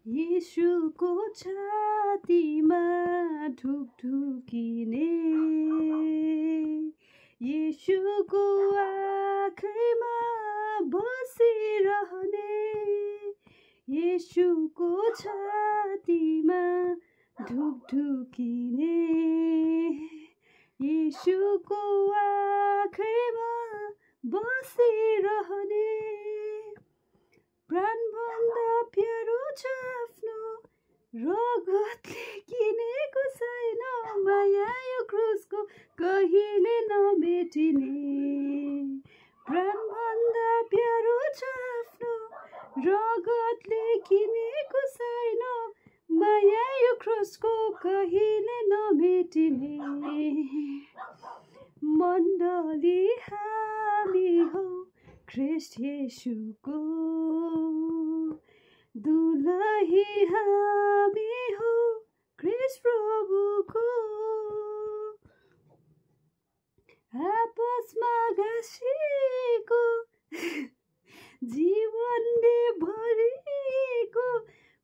येशूको छातीमा ढुकढुकिने येशूको आँखैमा बसिरहने येशूको छातीमा ढुकढुकिने येशूको आँखैमा बसिरहने प्राणभन्दा प्यारो छ आफ्नो रगतले किनेको छैन माया यो क्रुसको कहिले नमेटिने प्राणभन्दा प्यारो छ आफ्नो रगतले किनेको छैन माया यो क्रुसको कहिले नमेटिने मण्डली हामी हौ ख्रीष्ट येशूको दुलही हामी हौ ख्रीष्ट प्रभुको आपसमा गाँसिएको जीवनले भरिएको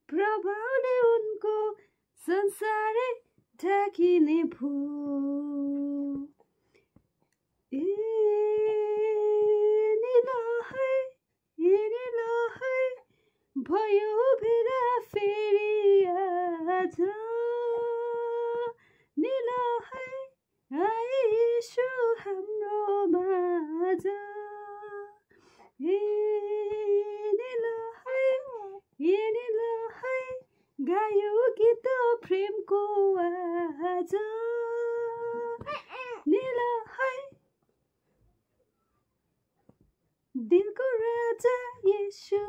प्रभावले उनको संसारै ढाकिने भो भयो भेरा फेरि आज निलहै आए येशू हाम्रो माझ निलहै गायो गीत प्रेमको आज निलहै दिलको राजा येशू